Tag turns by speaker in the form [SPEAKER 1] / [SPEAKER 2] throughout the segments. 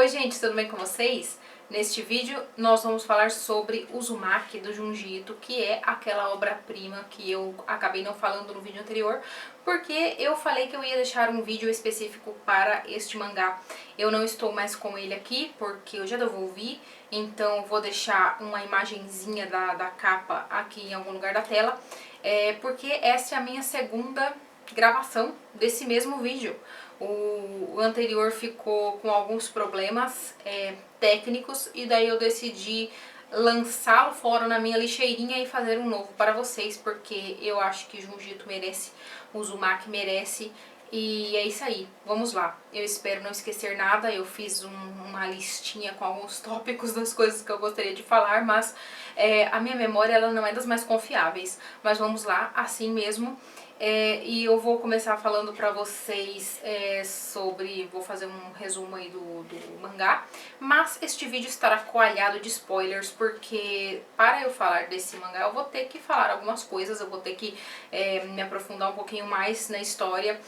[SPEAKER 1] Oi gente, tudo bem com vocês? Neste vídeo nós vamos falar sobre Uzumaki do Junji Ito, que é aquela obra-prima que eu acabei não falando no vídeo anterior, porque eu falei que eu ia deixar um vídeo específico para este mangá. Eu não estou mais com ele aqui, porque eu já devolvi, então vou deixar uma imagenzinha da capa aqui em algum lugar da tela, porque essa é a minha segunda gravação desse mesmo vídeo. O anterior ficou com alguns problemas técnicos e daí eu decidi lançá-lo fora na minha lixeirinha e fazer um novo para vocês, porque eu acho que Junji Ito merece, Uzumaki merece, e é isso aí, vamos lá. Eu espero não esquecer nada, eu fiz uma listinha com alguns tópicos das coisas que eu gostaria de falar, mas a minha memória ela não é das mais confiáveis, mas vamos lá, assim mesmo. E eu vou começar falando pra vocês sobre, vou fazer um resumo aí do mangá, mas este vídeo estará coalhado de spoilers, porque para eu falar desse mangá eu vou ter que falar algumas coisas, eu vou ter que me aprofundar um pouquinho mais na história,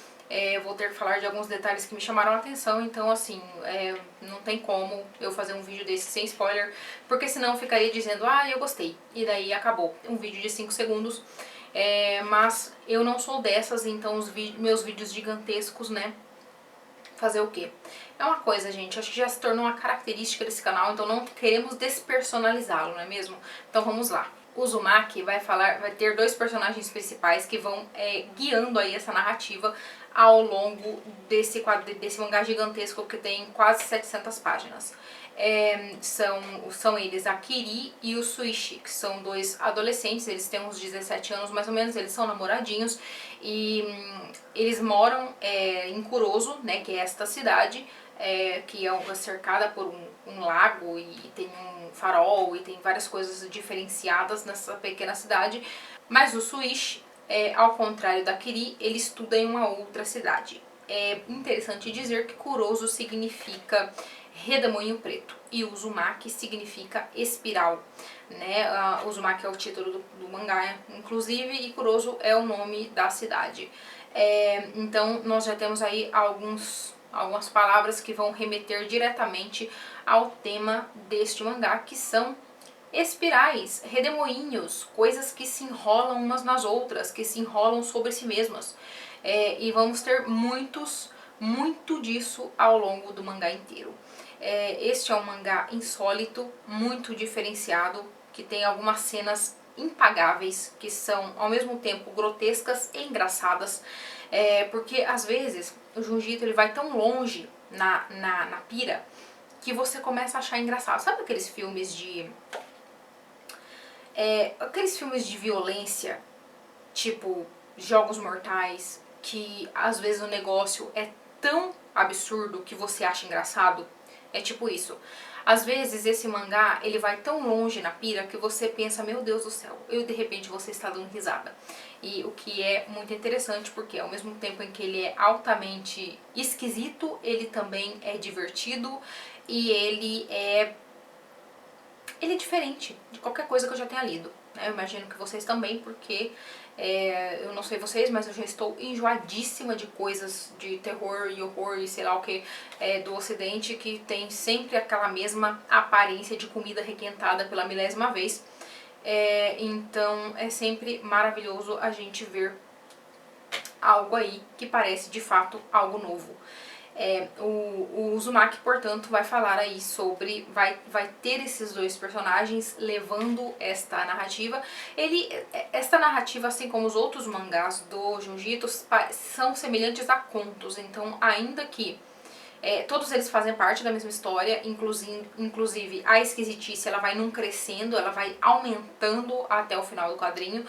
[SPEAKER 1] vou ter que falar de alguns detalhes que me chamaram a atenção, então assim, não tem como eu fazer um vídeo desse sem spoiler, porque senão eu ficaria dizendo, ah, eu gostei, e daí acabou, um vídeo de 5 segundos. Mas eu não sou dessas, então meus vídeos gigantescos, né, fazer o quê? É uma coisa, gente, acho que já se tornou uma característica desse canal, então não queremos despersonalizá-lo, não é mesmo? Então vamos lá. O Uzumaki vai ter dois personagens principais que vão guiando aí essa narrativa ao longo desse mangá gigantesco que tem quase 700 páginas. São eles a Kiri e o Suishi, que são dois adolescentes, eles têm uns 17 anos mais ou menos, eles são namoradinhos e eles moram em Kuroso, né, que é esta cidade, que é cercada por um lago e tem um farol e tem várias coisas diferenciadas nessa pequena cidade, mas o Suishi, ao contrário da Kiri, ele estuda em uma outra cidade. É interessante dizer que Kuroso significa redemoinho preto e Uzumaki significa espiral, né? Uzumaki é o título do mangá, inclusive, e Kuroso é o nome da cidade. Então nós já temos aí algumas palavras que vão remeter diretamente ao tema deste mangá, que são espirais, redemoinhos, coisas que se enrolam umas nas outras, que se enrolam sobre si mesmas. E vamos ter muito disso ao longo do mangá inteiro. Este é um mangá insólito, muito diferenciado, que tem algumas cenas impagáveis, que são ao mesmo tempo grotescas e engraçadas, porque às vezes o Junji Ito ele vai tão longe na pira que você começa a achar engraçado. Sabe aqueles filmes de violência, tipo Jogos Mortais, que às vezes o negócio é tão absurdo que você acha engraçado? É tipo isso. Às vezes esse mangá, ele vai tão longe na pira que você pensa, meu Deus do céu, e de repente você está dando risada. E o que é muito interessante, porque ao mesmo tempo em que ele é altamente esquisito, ele também é divertido e ele é diferente de qualquer coisa que eu já tenha lido. Eu imagino que vocês também, porque eu não sei vocês, mas eu já estou enjoadíssima de coisas de terror e horror e sei lá o que do ocidente, que tem sempre aquela mesma aparência de comida requentada pela milésima vez. Então é sempre maravilhoso a gente ver algo aí que parece de fato algo novo. O Uzumaki, portanto, vai falar aí sobre, vai ter esses dois personagens levando esta narrativa. Esta narrativa, assim como os outros mangás do Junji Ito, são semelhantes a contos, então ainda que todos eles fazem parte da mesma história, inclusive a esquisitice ela vai crescendo, ela vai aumentando até o final do quadrinho.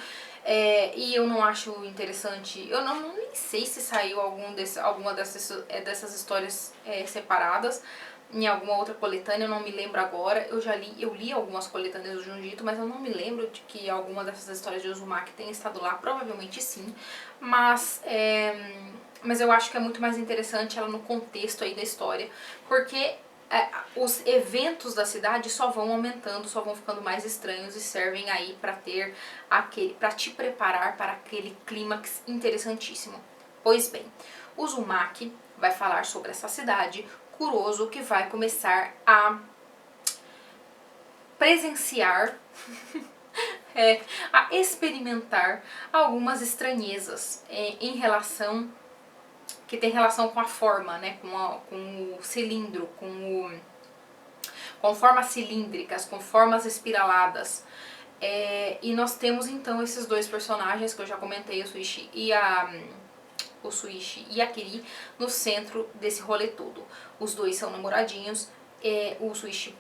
[SPEAKER 1] E eu não acho interessante, eu nem sei se saiu alguma dessas histórias separadas em alguma outra coletânea, eu não me lembro agora. Eu li algumas coletâneas do Junji Ito, mas eu não me lembro de que alguma dessas histórias de Uzumaki tenha estado lá, provavelmente sim, mas eu acho que é muito mais interessante ela no contexto aí da história, porque os eventos da cidade só vão aumentando, só vão ficando mais estranhos e servem aí para te preparar para aquele clímax interessantíssimo. Pois bem, Uzumaki vai falar sobre essa cidade, Kuroso que vai começar a presenciar, a experimentar algumas estranhezas em relação, que tem relação com a forma, né, com o cilindro, com formas cilíndricas, com formas espiraladas. E nós temos então esses dois personagens que eu já comentei, o Suishi e a Kiri, no centro desse rolê todo. Os dois são namoradinhos, o Suishi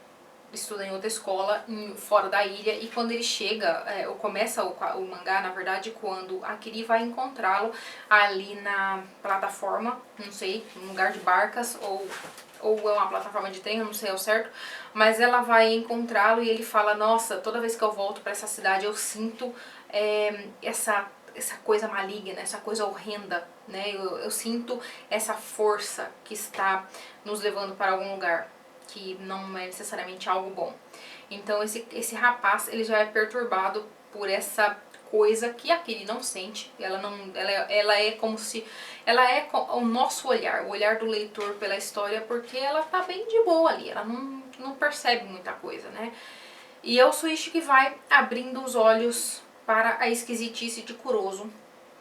[SPEAKER 1] estuda em outra escola, fora da ilha, e quando ele chega, começa o mangá, na verdade, quando a Kiri vai encontrá-lo ali na plataforma, não sei, num lugar de barcas, ou é uma plataforma de trem, eu não sei ao certo, mas ela vai encontrá-lo e ele fala, nossa, toda vez que eu volto pra essa cidade eu sinto essa coisa maligna, essa coisa horrenda, né? Eu sinto essa força que está nos levando para algum lugar, que não é necessariamente algo bom. Então esse rapaz, ele já é perturbado por essa coisa que a Kiri não sente. Ela é como se... Ela é o nosso olhar, o olhar do leitor pela história, porque ela tá bem de boa ali, ela não percebe muita coisa, né? E é o Suishi que vai abrindo os olhos para a esquisitice de Kuroso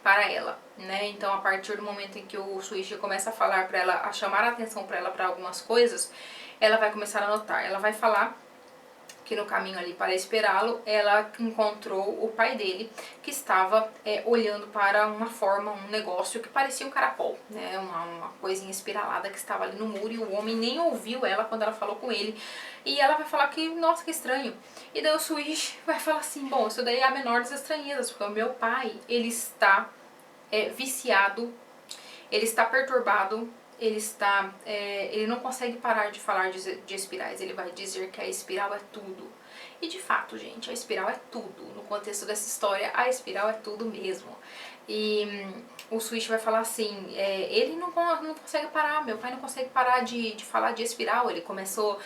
[SPEAKER 1] para ela, né? Então, a partir do momento em que o Suishi começa a falar para ela, a chamar a atenção para ela para algumas coisas, ela vai começar a notar. Ela vai falar que no caminho ali para esperá-lo, ela encontrou o pai dele, que estava olhando para uma forma, um negócio que parecia um caracol, né? Uma coisinha espiralada que estava ali no muro, e o homem nem ouviu ela quando ela falou com ele. E ela vai falar que, nossa, que estranho. E daí o Suishi vai falar assim, bom, isso daí é a menor das estranhezas, porque o meu pai, ele está viciado, ele está perturbado, ele não consegue parar de falar de espirais. Ele vai dizer que a espiral é tudo. E de fato, gente, a espiral é tudo. No contexto dessa história, a espiral é tudo mesmo. E o Switch vai falar assim, ele não consegue parar, meu pai não consegue parar de falar de espiral. Ele começou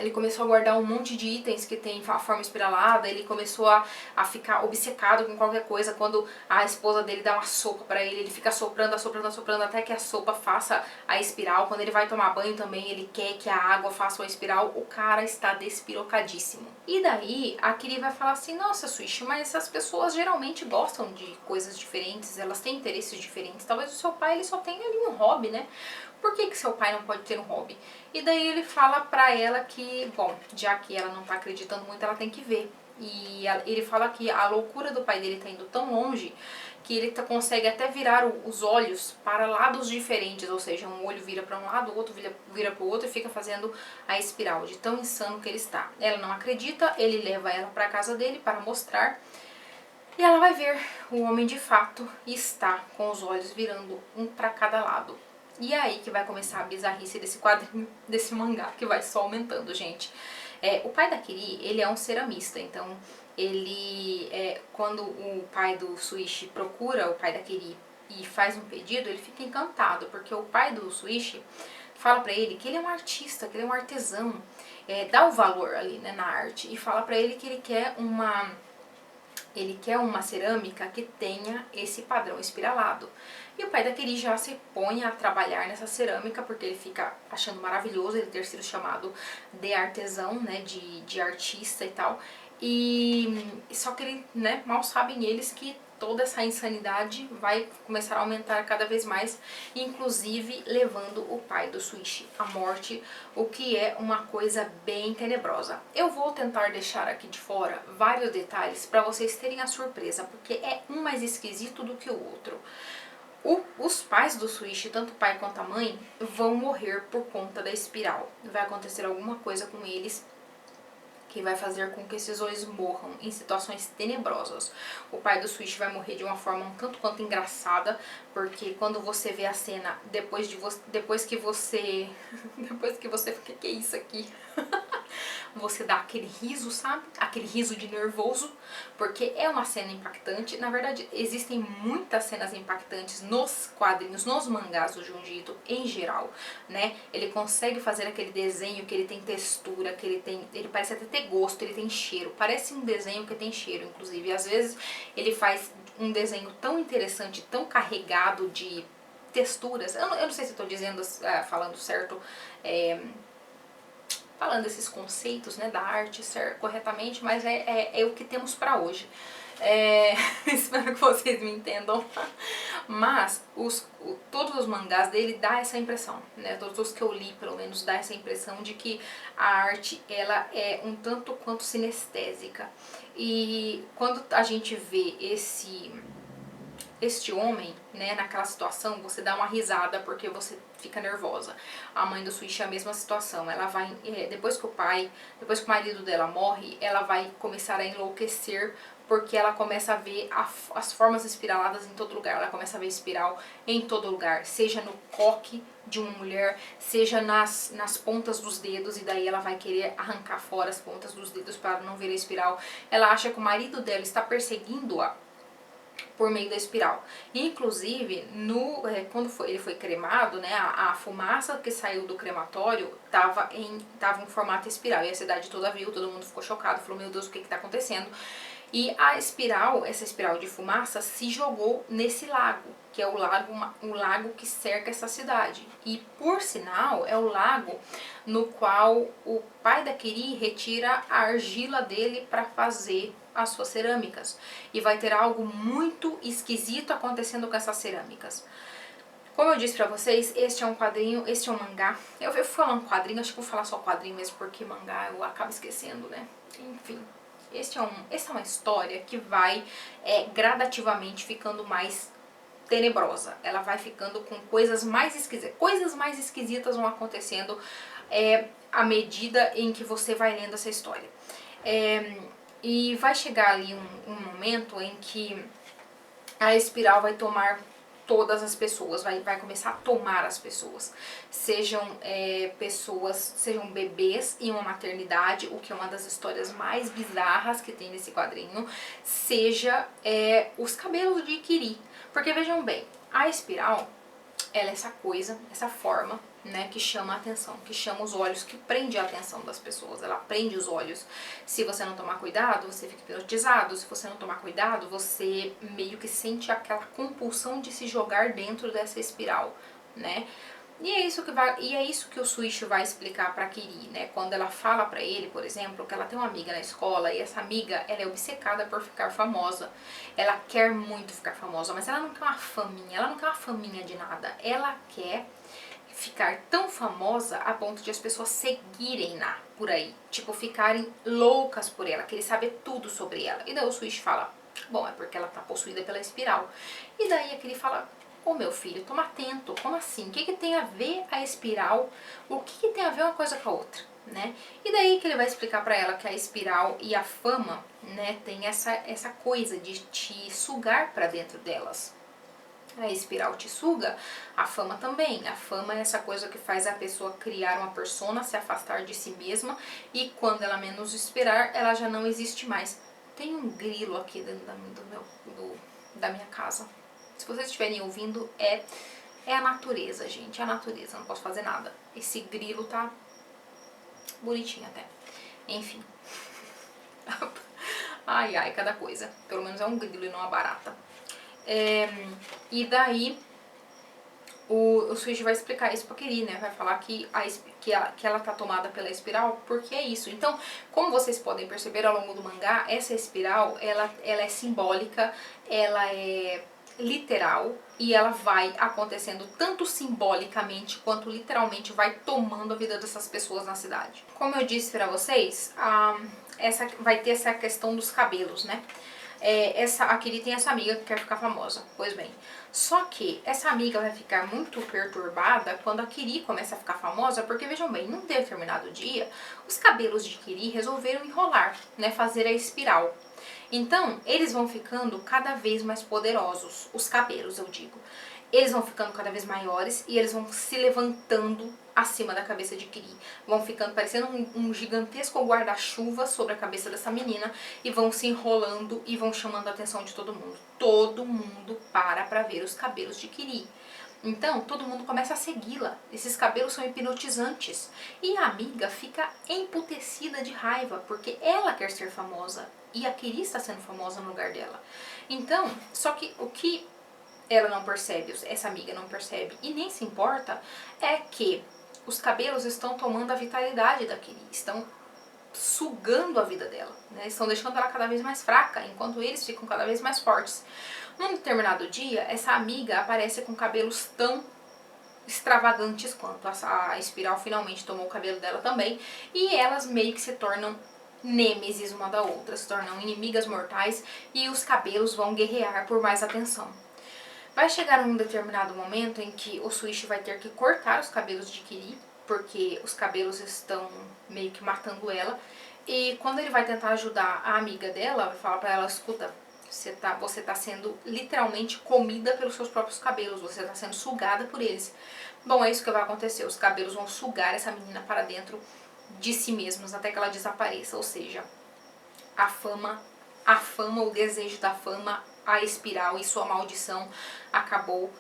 [SPEAKER 1] ele começou a guardar um monte de itens que tem a forma espiralada, ele começou a ficar obcecado com qualquer coisa. Quando a esposa dele dá uma sopa pra ele fica assoprando, assoprando, assoprando até que a sopa faça a espiral. Quando ele vai tomar banho também, ele quer que a água faça uma espiral. O cara está despirocadíssimo. E daí, a Kiri vai falar assim, nossa, Suishi, mas as pessoas geralmente gostam de coisas diferentes, elas têm interesses diferentes. Talvez o seu pai, ele só tenha ali um hobby, né? Por que seu pai não pode ter um hobby? E daí ele fala pra ela que, bom, já que ela não tá acreditando muito, ela tem que ver. E ele fala que a loucura do pai dele tá indo tão longe que ele consegue até virar os olhos para lados diferentes, ou seja, um olho vira para um lado, o outro vira para o outro e fica fazendo a espiral, de tão insano que ele está. Ela não acredita, ele leva ela para casa dele para mostrar, e ela vai ver o homem de fato está com os olhos virando um para cada lado. E é aí que vai começar a bizarrice desse quadrinho, desse mangá, que vai só aumentando, gente. O pai da Kiri, ele é um ceramista, então ele, quando o pai do Suishi procura o pai da Kiri e faz um pedido, ele fica encantado, porque o pai do Suishi fala pra ele que ele é um artista, que ele é um artesão, dá o valor ali, né, na arte, e fala pra ele que ele quer uma cerâmica que tenha esse padrão espiralado. E o pai da Kiri já se põe a trabalhar nessa cerâmica, porque ele fica achando maravilhoso ele ter sido chamado de artesão, né, de artista e tal. E só que ele, né, mal sabem eles que toda essa insanidade vai começar a aumentar cada vez mais, inclusive levando o pai do Suishi à morte, o que é uma coisa bem tenebrosa. Eu vou tentar deixar aqui de fora vários detalhes para vocês terem a surpresa, porque é um mais esquisito do que o outro. Os pais do Suishi, tanto o pai quanto a mãe, vão morrer por conta da espiral. Vai acontecer alguma coisa com eles que vai fazer com que esses dois morram em situações tenebrosas. O pai do Suishi vai morrer de uma forma um tanto quanto engraçada, porque quando você vê a cena, depois que você... o que é isso aqui? Você dá aquele riso, sabe? Aquele riso de nervoso, porque é uma cena impactante. Na verdade, existem muitas cenas impactantes nos quadrinhos, nos mangás do Junji Ito em geral, né? Ele consegue fazer aquele desenho que ele tem textura, que ele parece até ter gosto, ele tem cheiro. Parece um desenho que tem cheiro, inclusive. Às vezes ele faz um desenho tão interessante, tão carregado de texturas. Eu não sei se eu tô dizendo, falando certo, falando esses conceitos, né, da arte corretamente, mas é o que temos pra hoje. Espero que vocês me entendam. Mas todos os mangás dele dá essa impressão, né? Todos os que eu li, pelo menos, dá essa impressão de que a arte, ela é um tanto quanto sinestésica. E quando a gente vê este homem, né, naquela situação, você dá uma risada porque você fica nervosa. A mãe do Switch é a mesma situação. Ela vai, depois que o marido dela morre, ela vai começar a enlouquecer porque ela começa a ver as formas espiraladas em todo lugar. Ela começa a ver espiral em todo lugar, seja no coque de uma mulher, seja nas pontas dos dedos, e daí ela vai querer arrancar fora as pontas dos dedos para não ver a espiral. Ela acha que o marido dela está perseguindo-a por meio da espiral. Inclusive, quando ele foi cremado, né, a fumaça que saiu do crematório tava em formato espiral. E a cidade toda viu, todo mundo ficou chocado, falou, meu Deus, o que está acontecendo? E essa espiral de fumaça se jogou nesse lago, que é o lago que cerca essa cidade. E, por sinal, é o lago no qual o pai da Kiri retira a argila dele para fazer as suas cerâmicas. E vai ter algo muito esquisito acontecendo com essas cerâmicas. Como eu disse pra vocês, este é um quadrinho, este é um mangá. Eu fui falando quadrinho, acho que vou falar só quadrinho mesmo, porque mangá eu acabo esquecendo, né? Enfim. Essa é uma história que vai gradativamente ficando mais tenebrosa. Ela vai ficando com coisas mais esquisitas. Coisas mais esquisitas vão acontecendo à medida em que você vai lendo essa história. E vai chegar ali um momento em que a espiral vai tomar todas as pessoas, vai começar a tomar as pessoas. Sejam bebês em uma maternidade, o que é uma das histórias mais bizarras que tem nesse quadrinho, seja os cabelos de Kiri. Porque vejam bem, a espiral, ela é essa coisa, essa forma, né, que chama a atenção, que chama os olhos, que prende a atenção das pessoas. Ela prende os olhos. Se você não tomar cuidado, você fica hipnotizado. Se você não tomar cuidado, você meio que sente aquela compulsão de se jogar dentro dessa espiral, né? E é isso que o Suicho vai explicar pra Kiri, né? Quando ela fala pra ele, por exemplo, que ela tem uma amiga na escola e essa amiga, ela é obcecada por ficar famosa. Ela quer muito ficar famosa, mas ela não quer uma faminha, ela não quer uma faminha de nada. Ela quer ficar tão famosa a ponto de as pessoas seguirem-na por aí. Tipo, ficarem loucas por ela, querer saber tudo sobre ela. E daí o Switch fala, bom, é porque ela tá possuída pela espiral. E daí aquele fala, ô meu filho, toma atento, como assim? O que tem a ver a espiral? O que tem a ver uma coisa com a outra? Né? E daí que ele vai explicar pra ela que a espiral e a fama, né, tem essa coisa de te sugar pra dentro delas. A espiral te suga, a fama também. A fama é essa coisa que faz a pessoa criar uma persona, se afastar de si mesma, e quando ela menos esperar, ela já não existe mais. Tem um grilo aqui dentro da minha casa. Se vocês estiverem ouvindo, é a natureza, gente. É a natureza, não posso fazer nada. Esse grilo tá bonitinho até. Enfim. Ai, ai, cada coisa. Pelo menos é um grilo e não uma barata. E daí o Switch vai explicar isso pra Kiri, né? Vai falar que ela tá tomada pela espiral, porque é isso. Então, como vocês podem perceber ao longo do mangá, essa espiral, ela é simbólica, ela é literal, e ela vai acontecendo tanto simbolicamente quanto literalmente vai tomando a vida dessas pessoas na cidade. Como eu disse pra vocês, vai ter essa questão dos cabelos, né? A Kiri tem essa amiga que quer ficar famosa. Pois bem, só que essa amiga vai ficar muito perturbada quando a Kiri começa a ficar famosa, porque vejam bem, num determinado dia, os cabelos de Kiri resolveram enrolar, né, fazer a espiral. Então, eles vão ficando cada vez mais poderosos, os cabelos, eu digo. Eles vão ficando cada vez maiores e eles vão se levantando acima da cabeça de Kiri. Vão ficando parecendo um gigantesco guarda-chuva sobre a cabeça dessa menina e vão se enrolando e vão chamando a atenção de todo mundo. Todo mundo para ver os cabelos de Kiri. Então, todo mundo começa a segui-la. Esses cabelos são hipnotizantes. E a amiga fica emputecida de raiva, porque ela quer ser famosa. E a Kiri está sendo famosa no lugar dela. Então, só que o que ela não percebe, essa amiga não percebe e nem se importa, é que os cabelos estão tomando a vitalidade da Kiri, estão sugando a vida dela, né? Estão deixando ela cada vez mais fraca, enquanto eles ficam cada vez mais fortes. Num determinado dia, essa amiga aparece com cabelos tão extravagantes quanto a Espiral finalmente tomou o cabelo dela também, e elas meio que se tornam nêmesis uma da outra, se tornam inimigas mortais e os cabelos vão guerrear por mais atenção. Vai chegar um determinado momento em que o Swish vai ter que cortar os cabelos de Kiri, porque os cabelos estão meio que matando ela, e quando ele vai tentar ajudar a amiga dela, vai falar pra ela, escuta, você tá sendo literalmente comida pelos seus próprios cabelos, você tá sendo sugada por eles. Bom, é isso que vai acontecer, os cabelos vão sugar essa menina para dentro de si mesmos até que ela desapareça, ou seja, a fama, o desejo da fama, a Espiral e sua maldição acabou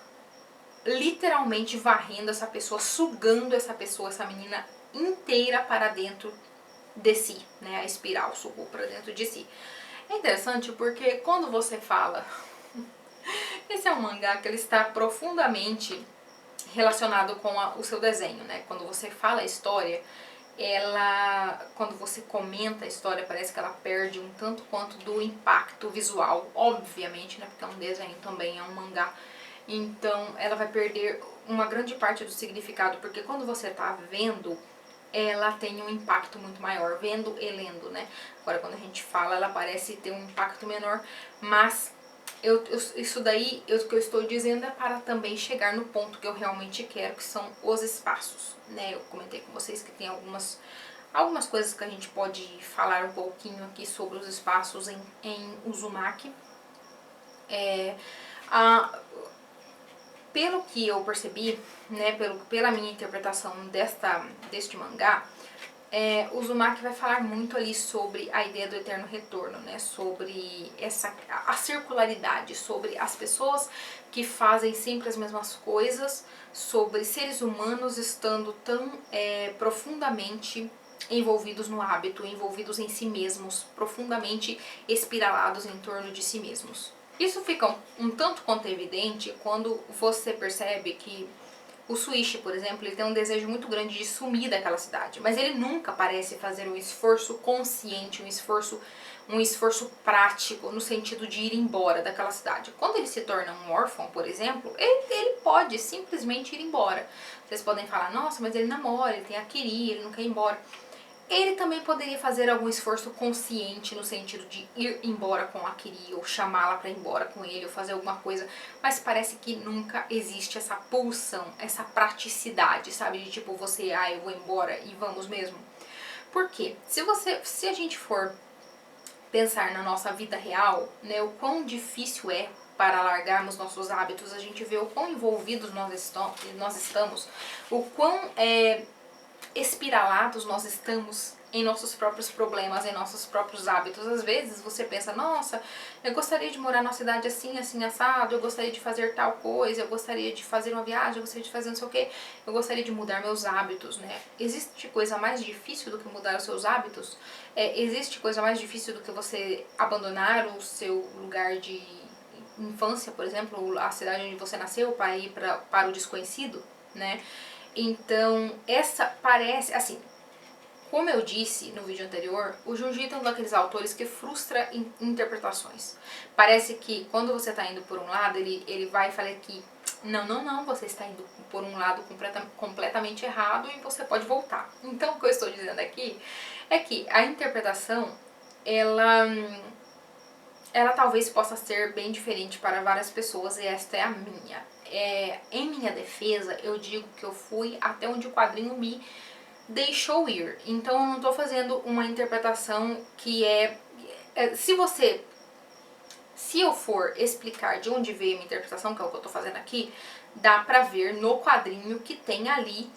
[SPEAKER 1] literalmente varrendo essa pessoa, sugando essa pessoa, essa menina inteira para dentro de si, né? A Espiral sugou para dentro de si. É interessante porque quando você fala, esse é um mangá que ele está profundamente relacionado com o seu desenho, né? Quando você fala a história, quando você comenta a história, parece que ela perde um tanto quanto do impacto visual, obviamente, né? Porque é um desenho também, é um mangá. Então ela vai perder uma grande parte do significado, porque quando você tá vendo, ela tem um impacto muito maior, vendo e lendo, né? Agora quando a gente fala, ela parece ter um impacto menor, mas isso daí, o que eu estou dizendo é para também chegar no ponto que eu realmente quero, que são os espaços, né? Eu comentei com vocês que tem algumas coisas que a gente pode falar um pouquinho aqui sobre os espaços em Uzumaki. Pelo que eu percebi, né, pela minha interpretação deste mangá, o Uzumaki vai falar muito ali sobre a ideia do eterno retorno, né, sobre a circularidade, sobre as pessoas que fazem sempre as mesmas coisas, sobre seres humanos estando tão profundamente envolvidos no hábito, envolvidos em si mesmos, profundamente espiralados em torno de si mesmos. Isso fica um tanto quanto evidente quando você percebe que o Swish, por exemplo, ele tem um desejo muito grande de sumir daquela cidade, mas ele nunca parece fazer um esforço consciente, um esforço prático no sentido de ir embora daquela cidade. Quando ele se torna um órfão, por exemplo, ele pode simplesmente ir embora. Vocês podem falar, nossa, mas ele namora, ele tem a Kiri, ele não quer ir embora. Ele também poderia fazer algum esforço consciente no sentido de ir embora com a Kiri, ou chamá-la para ir embora com ele, ou fazer alguma coisa, mas parece que nunca existe essa pulsão, essa praticidade, sabe? De tipo, eu vou embora e vamos mesmo. Por quê? Se a gente for pensar na nossa vida real, né, o quão difícil é para largarmos nossos hábitos, a gente vê o quão envolvidos nós estamos, o quão espiralados nós estamos em nossos próprios problemas, em nossos próprios hábitos. Às vezes você pensa, nossa, eu gostaria de morar numa cidade assim, assim, assado, eu gostaria de fazer tal coisa, eu gostaria de fazer uma viagem, eu gostaria de fazer não sei o que, eu gostaria de mudar meus hábitos, né? Existe coisa mais difícil do que mudar os seus hábitos? Existe coisa mais difícil do que você abandonar o seu lugar de infância, por exemplo, a cidade onde você nasceu, para ir para o desconhecido, né? Então, essa parece, assim, como eu disse no vídeo anterior, o Junji é um daqueles autores que frustra interpretações. Parece que quando você está indo por um lado, ele vai e fala que não, você está indo por um lado completamente errado e você pode voltar. Então, o que eu estou dizendo aqui é que a interpretação, ela talvez possa ser bem diferente para várias pessoas e esta é a minha. Em minha defesa, eu digo que eu fui até onde o quadrinho me deixou ir. Então eu não estou fazendo uma interpretação que se eu for explicar de onde veio a minha interpretação, que é o que eu estou fazendo aqui, dá pra ver no quadrinho que tem ali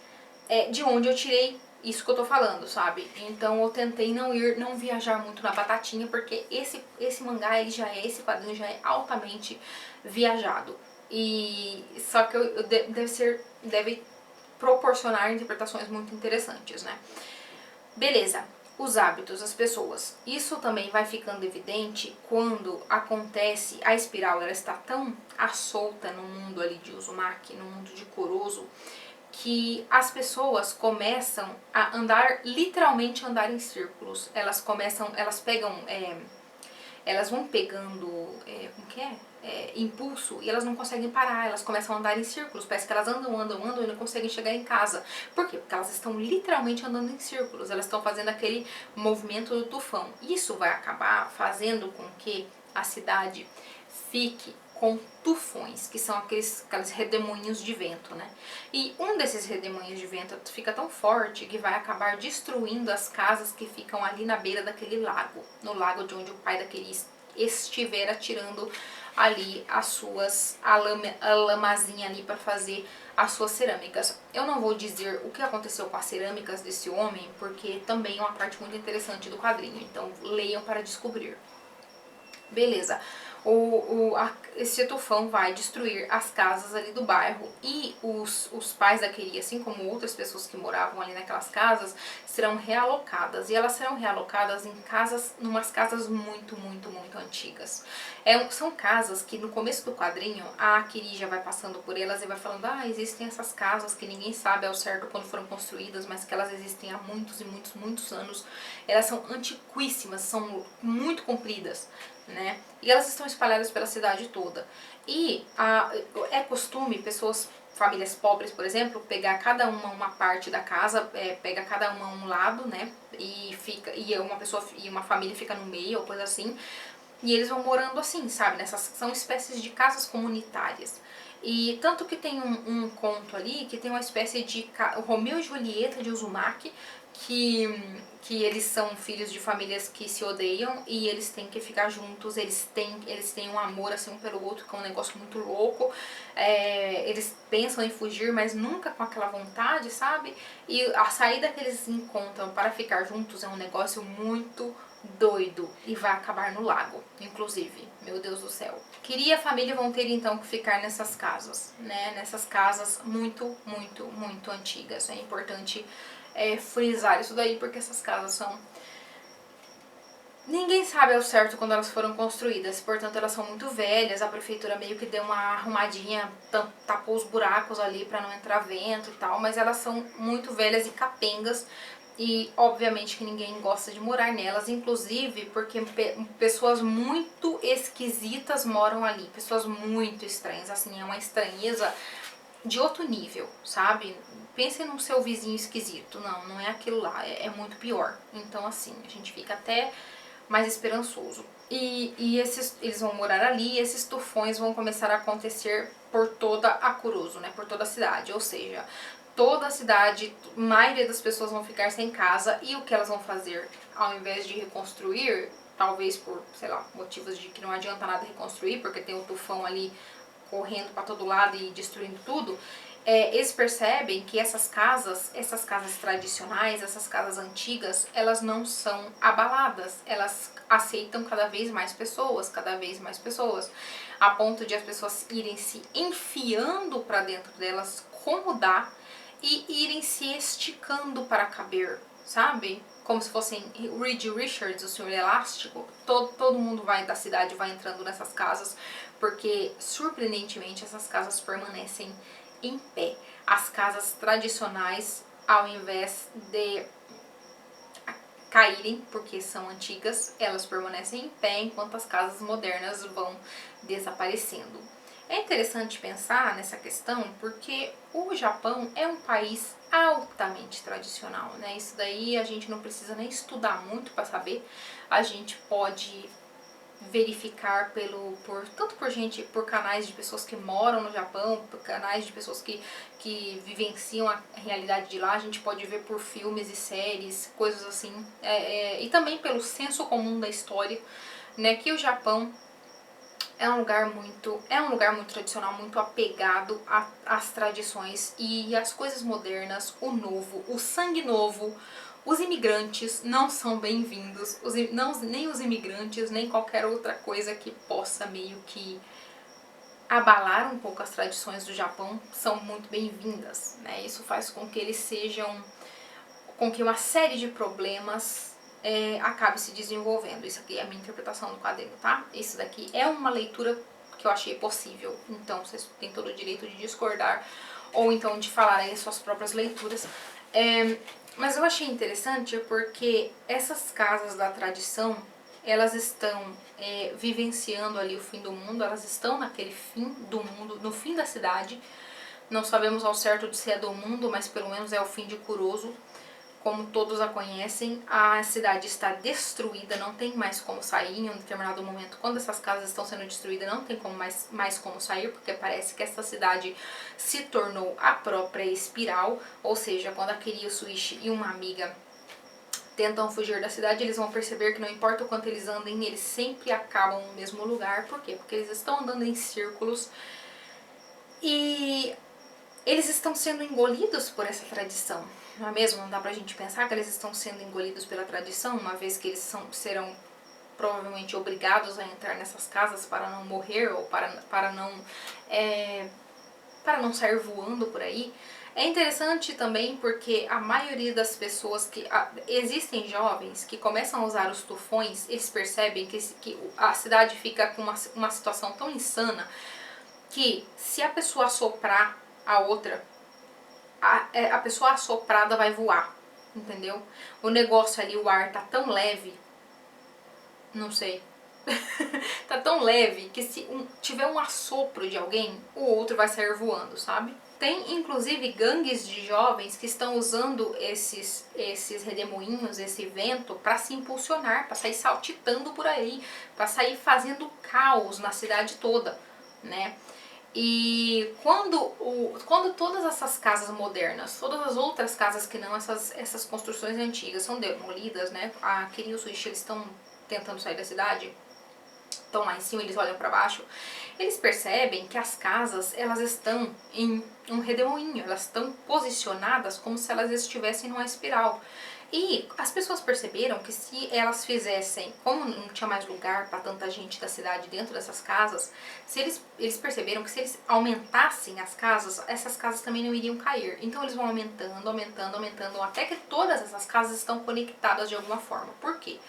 [SPEAKER 1] de onde eu tirei isso que eu tô falando, sabe? Então eu tentei não viajar muito na batatinha, porque esse mangá, esse quadrinho já é altamente viajado. E só que deve proporcionar interpretações muito interessantes, né? Beleza. os hábitos das pessoas. Isso também vai ficando evidente quando acontece, a espiral ela está tão solta no mundo ali de Uzumaki, no mundo de Kuroso, que as pessoas começam a andar, literalmente andar em círculos. Elas começam, elas pegam, elas vão pegando, como que é? Impulso, e elas não conseguem parar, elas começam a andar em círculos, parece que elas andam e não conseguem chegar em casa. Por quê? Porque elas estão literalmente andando em círculos, elas estão fazendo aquele movimento do tufão. Isso vai acabar fazendo com que a cidade fique com tufões, que são aqueles redemoinhos de vento, né? E um desses redemoinhos de vento fica tão forte que vai acabar destruindo as casas que ficam ali na beira daquele lago, no lago de onde o pai daquele estiver atirando ali a lamazinha ali para fazer as suas cerâmicas. Eu não vou dizer o que aconteceu com as cerâmicas desse homem, porque também é uma parte muito interessante do quadrinho, então leiam para descobrir. Beleza. Esse tufão vai destruir as casas ali do bairro e os pais daquele, assim como outras pessoas que moravam ali naquelas casas, serão realocadas. E elas serão realocadas em casas, numas casas muito antigas. São casas que no começo do quadrinho a Kirija vai passando por elas e vai falando: existem essas casas que ninguém sabe ao certo quando foram construídas, mas que elas existem há muitos anos. Elas são antiquíssimas, são muito compridas, né? E elas estão espalhadas pela cidade toda. E é costume famílias pobres, por exemplo, pegar cada uma parte da casa, pega cada uma um lado, né? E uma família fica no meio, ou coisa assim. E eles vão morando assim, sabe? São espécies de casas comunitárias. E tanto que tem um conto ali que tem uma espécie de Romeu e Julieta de Uzumaki, que eles são filhos de famílias que se odeiam e eles têm que ficar juntos, eles têm um amor assim um pelo outro, que é um negócio muito louco. Eles pensam em fugir, mas nunca com aquela vontade, sabe? E a saída que eles encontram para ficar juntos é um negócio muito doido e vai acabar no lago, inclusive. Meu Deus do céu. Kiri e a família vão ter então que ficar nessas casas, né? Nessas casas muito antigas. É importante frisar isso daí, porque essas casas são... Ninguém sabe ao certo quando elas foram construídas, portanto elas são muito velhas, a prefeitura meio que deu uma arrumadinha, tapou os buracos ali pra não entrar vento e tal, mas elas são muito velhas e capengas e obviamente que ninguém gosta de morar nelas, inclusive porque pessoas muito esquisitas moram ali, pessoas muito estranhas, assim, é uma estranheza de outro nível, sabe? Pensem no seu vizinho esquisito. Não é aquilo lá, é muito pior. Então, assim, a gente fica até mais esperançoso. Eles vão morar ali e esses tufões vão começar a acontecer por toda a Kuroso, né? Por toda a cidade. Ou seja, toda a cidade, a maioria das pessoas vão ficar sem casa e o que elas vão fazer? Ao invés de reconstruir, talvez por, sei lá, motivos de que não adianta nada reconstruir, porque tem o tufão ali correndo para todo lado e destruindo tudo, eles percebem que essas casas tradicionais, essas casas antigas, elas não são abaladas, elas aceitam cada vez mais pessoas, a ponto de as pessoas irem se enfiando para dentro delas como dá e irem se esticando para caber, sabe? Como se fossem Reed Richards, o Senhor Elástico. Todo mundo da cidade vai entrando nessas casas, porque surpreendentemente essas casas permanecem em pé. As casas tradicionais, ao invés de caírem, porque são antigas, elas permanecem em pé, enquanto as casas modernas vão desaparecendo. É interessante pensar nessa questão porque o Japão é um país altamente tradicional, né? Isso daí a gente não precisa nem estudar muito para saber. A gente pode verificar por canais de pessoas que moram no Japão, por canais de pessoas que vivenciam a realidade de lá, a gente pode ver por filmes e séries, coisas assim, e também pelo senso comum da história, né, que o Japão é um lugar muito tradicional, muito apegado às tradições e às coisas modernas, o novo, o sangue novo. Os imigrantes não são bem-vindos, nem os imigrantes, nem qualquer outra coisa que possa meio que abalar um pouco as tradições do Japão são muito bem-vindas, né? Isso faz com que eles sejam, com que uma série de problemas acabe se desenvolvendo. Isso aqui é a minha interpretação do quadrinho, tá? Isso daqui é uma leitura que eu achei possível, então vocês têm todo o direito de discordar ou então de falar aí as suas próprias leituras. Mas eu achei interessante porque essas casas da tradição, elas estão vivenciando ali o fim do mundo, elas estão naquele fim do mundo, no fim da cidade. Não sabemos ao certo se é do mundo, mas pelo menos é o fim de Kuroso. Como todos a conhecem, a cidade está destruída, não tem mais como sair em um determinado momento. Quando essas casas estão sendo destruídas, não tem como mais como sair, porque parece que essa cidade se tornou a própria espiral. Ou seja, quando a Kiryu Suishi e uma amiga tentam fugir da cidade, eles vão perceber que não importa o quanto eles andem, eles sempre acabam no mesmo lugar. Por quê? Porque eles estão andando em círculos e eles estão sendo engolidos por essa tradição. Não é mesmo? Não dá pra gente pensar que eles estão sendo engolidos pela tradição, uma vez que eles serão provavelmente obrigados a entrar nessas casas para não morrer ou para não sair voando por aí. É interessante também porque a maioria das pessoas existem jovens que começam a usar os tufões, eles percebem que a cidade fica com uma situação tão insana que se a pessoa assoprar a outra, a pessoa assoprada vai voar, entendeu? O negócio ali, o ar tá tão leve, não sei, tá tão leve que se tiver um assopro de alguém, o outro vai sair voando, sabe? Tem inclusive gangues de jovens que estão usando esses redemoinhos, esse vento, para se impulsionar, para sair saltitando por aí, para sair fazendo caos na cidade toda, né? E quando todas essas casas modernas, todas as outras casas que não essas construções antigas são demolidas, né? A Kiryu Suishi, eles estão tentando sair da cidade, estão lá em cima, eles olham para baixo, eles percebem que as casas, elas estão em um redemoinho, elas estão posicionadas como se elas estivessem numa espiral. E as pessoas perceberam que se elas fizessem, como não tinha mais lugar para tanta gente da cidade dentro dessas casas, se eles perceberam que se eles aumentassem as casas, essas casas também não iriam cair. Então eles vão aumentando, aumentando, aumentando, até que todas essas casas estão conectadas de alguma forma. Por quê?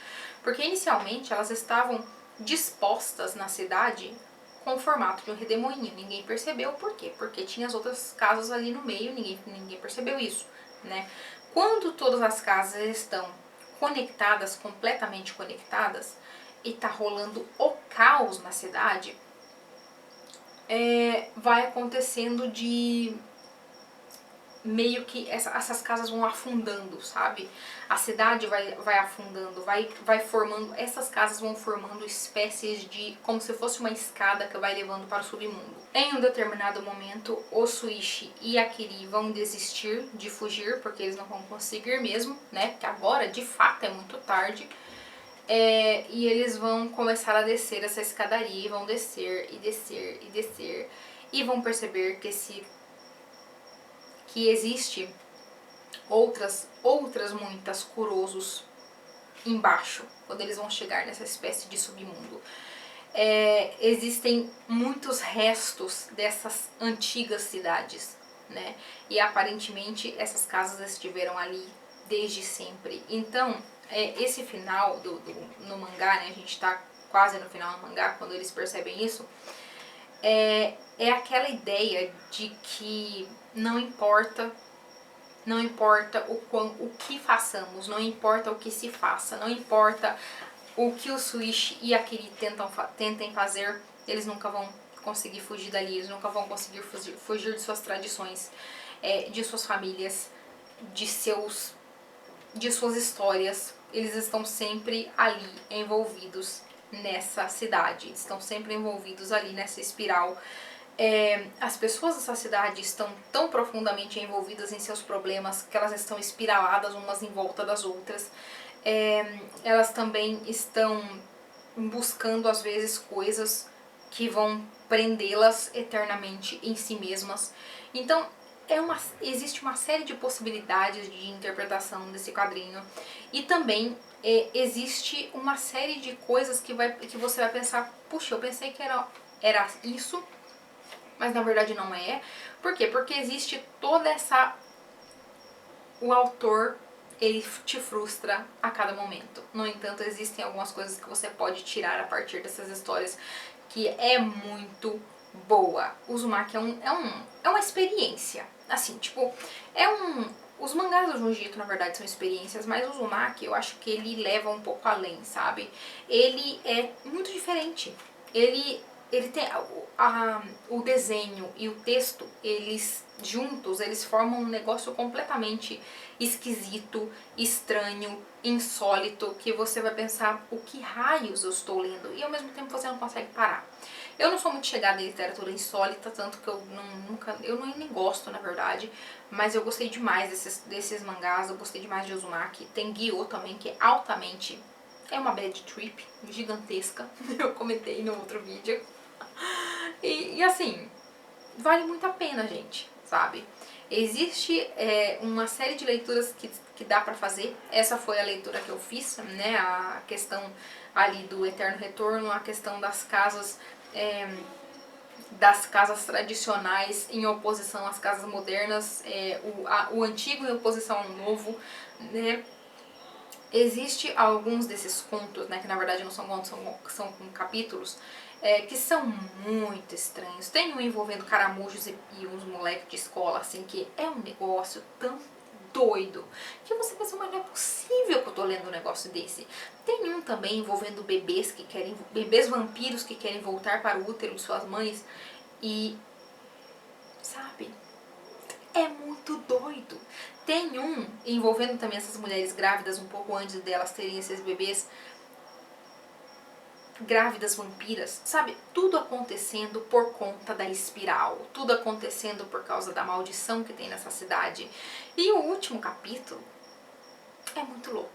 [SPEAKER 1] Porque inicialmente elas estavam dispostas na cidade com o formato de um redemoinho. Ninguém percebeu por quê? Porque tinha as outras casas ali no meio, ninguém percebeu isso, né? Quando todas as casas estão conectadas, completamente conectadas, e tá rolando o caos na cidade, vai acontecendo de meio que essas casas vão afundando, sabe? A cidade vai afundando, vai formando, essas casas vão formando espécies de, como se fosse uma escada que vai levando para o submundo. Em um determinado momento, o Suishi e a Kiri vão desistir de fugir, porque eles não vão conseguir mesmo, né? Porque agora, de fato, é muito tarde. E eles vão começar a descer essa escadaria, e vão descer e descer e descer, e vão perceber que existe outras muitas Kurosos embaixo, quando eles vão chegar nessa espécie de submundo. Existem muitos restos dessas antigas cidades, né? E aparentemente essas casas estiveram ali desde sempre. Então, esse final no mangá, né? A gente tá quase no final do mangá, quando eles percebem isso, é aquela ideia de que não importa o que façamos, não importa o que se faça, não importa o que o Suishi e a Kiri tentem fazer, eles nunca vão conseguir fugir dali, eles nunca vão conseguir fugir de suas tradições, de suas famílias, de suas histórias. Eles estão sempre ali envolvidos nessa cidade, estão sempre envolvidos ali nessa espiral. As pessoas dessa cidade estão tão profundamente envolvidas em seus problemas que elas estão espiraladas umas em volta das outras. Elas também estão buscando às vezes coisas que vão prendê-las eternamente em si mesmas. Então existe uma série de possibilidades de interpretação desse quadrinho, e também existe uma série de coisas que você vai pensar, puxa, eu pensei que era isso, mas na verdade não é. Por quê? Porque existe toda o autor ele te frustra a cada momento. No entanto, existem algumas coisas que você pode tirar a partir dessas histórias que é muito boa. Uzumaki é uma experiência. Assim, tipo, os mangás do Junji Ito, na verdade, são experiências, mas o Uzumaki, eu acho que ele leva um pouco além, sabe? Ele é muito diferente. Ele tem o desenho e o texto, eles juntos, eles formam um negócio completamente esquisito, estranho, insólito, que você vai pensar, o que raios eu estou lendo? E ao mesmo tempo você não consegue parar. Eu não sou muito chegada em literatura insólita, tanto que eu nem gosto, na verdade, mas eu gostei demais desses mangás, eu gostei demais de Uzumaki. Tem Gyo também, que é altamente, é uma bad trip gigantesca, eu comentei no outro vídeo. E assim, vale muito a pena, gente, sabe? Existe uma série de leituras que dá pra fazer. Essa foi a leitura que eu fiz, né? A questão ali do Eterno Retorno, a questão das casas tradicionais em oposição às casas modernas, o antigo em oposição ao novo, né? Existe alguns desses contos, né, que na verdade não são contos, são capítulos, que são muito estranhos. Tem um envolvendo caramujos e uns moleques de escola, assim, que é um negócio tão doido que você pensa, mas não é possível que eu tô lendo um negócio desse. Tem um também envolvendo bebês vampiros que querem voltar para o útero de suas mães e, sabe, é muito doido. Tem um envolvendo também essas mulheres grávidas um pouco antes delas terem esses bebês, grávidas vampiras, sabe? Tudo acontecendo por conta da espiral, tudo acontecendo por causa da maldição que tem nessa cidade. E o último capítulo é muito louco.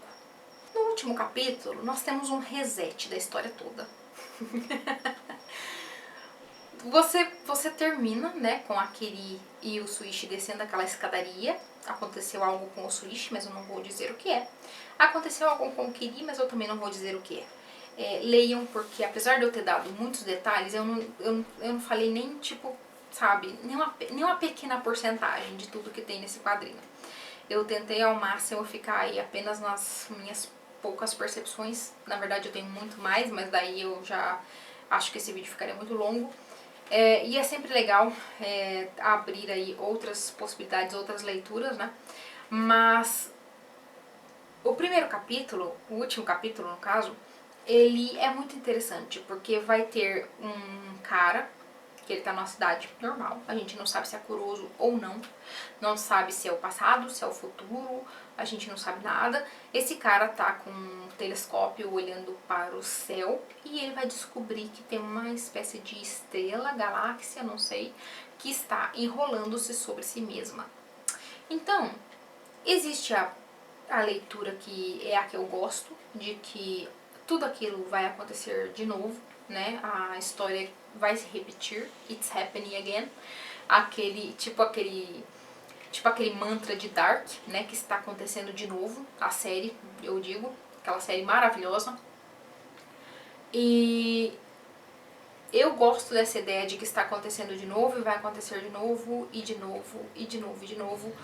[SPEAKER 1] No último capítulo, nós temos um reset da história toda. Você termina, né, com a Kiri e o Suishi descendo aquela escadaria. Aconteceu algo com o Suishi, mas eu não vou dizer o que é. Aconteceu algo com o Kiri, mas eu também não vou dizer o que é. Leiam, porque apesar de eu ter dado muitos detalhes, eu não falei nem, tipo, sabe, nenhuma pequena porcentagem de tudo que tem nesse quadrinho. Eu tentei ao máximo ficar aí apenas nas minhas poucas percepções. Na verdade eu tenho muito mais, mas daí eu já acho que esse vídeo ficaria muito longo. E é sempre legal abrir aí outras possibilidades, outras leituras, né? Mas o primeiro capítulo, o último capítulo no caso, ele é muito interessante, porque vai ter um cara, que ele tá numa cidade normal, a gente não sabe se é Kuroso ou não sabe se é o passado, se é o futuro, a gente não sabe nada. Esse cara tá com um telescópio olhando para o céu e ele vai descobrir que tem uma espécie de estrela, galáxia, não sei, que está enrolando-se sobre si mesma. Então, existe a leitura que é a que eu gosto, de que tudo aquilo vai acontecer de novo, né? A história vai se repetir, it's happening again. Tipo aquele mantra de Dark, né? Que está acontecendo de novo, a série, eu digo, aquela série maravilhosa. E eu gosto dessa ideia de que está acontecendo de novo e vai acontecer de novo e de novo e de novo e de novo,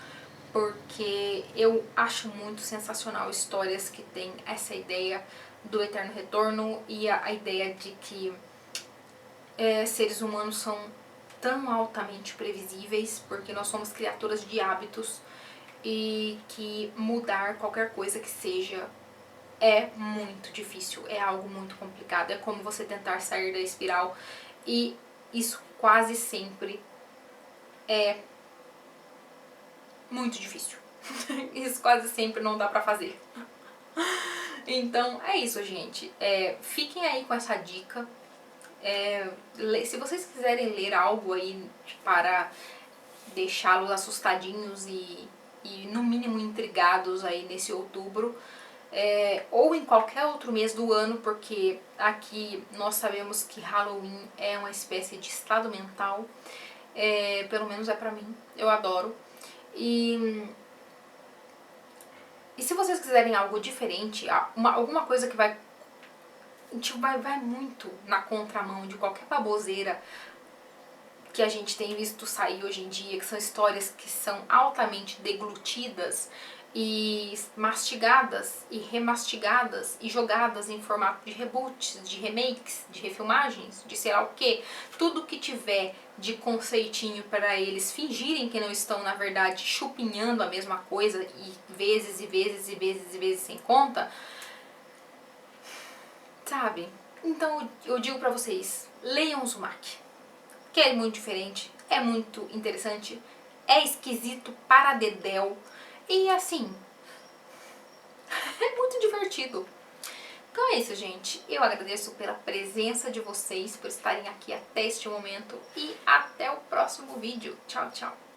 [SPEAKER 1] porque eu acho muito sensacional histórias que tem essa ideia do eterno retorno e a ideia de que seres humanos são tão altamente previsíveis, porque nós somos criaturas de hábitos e que mudar qualquer coisa que seja é muito difícil, é algo muito complicado, é como você tentar sair da espiral e isso quase sempre é muito difícil. Isso quase sempre não dá pra fazer. Então é isso, gente. Fiquem aí com essa dica. Se vocês quiserem ler algo aí para deixá-los assustadinhos e no mínimo intrigados aí nesse outubro, ou em qualquer outro mês do ano, porque aqui nós sabemos que Halloween é uma espécie de estado mental, pelo menos é pra mim, eu adoro. E se vocês quiserem algo diferente, alguma coisa que vai muito na contramão de qualquer baboseira que a gente tem visto sair hoje em dia, que são histórias que são altamente deglutidas, e mastigadas e remastigadas e jogadas em formato de reboots, de remakes, de refilmagens, de sei lá o que, tudo que tiver de conceitinho para eles fingirem que não estão na verdade chupinhando a mesma coisa e vezes e vezes e vezes e vezes sem conta, sabe? Então eu digo pra vocês, leiam Uzumaki, que é muito diferente, é muito interessante, é esquisito para dedéu e assim, é muito divertido. Então é isso, gente. Eu agradeço pela presença de vocês, por estarem aqui até este momento e até o próximo vídeo. Tchau, tchau.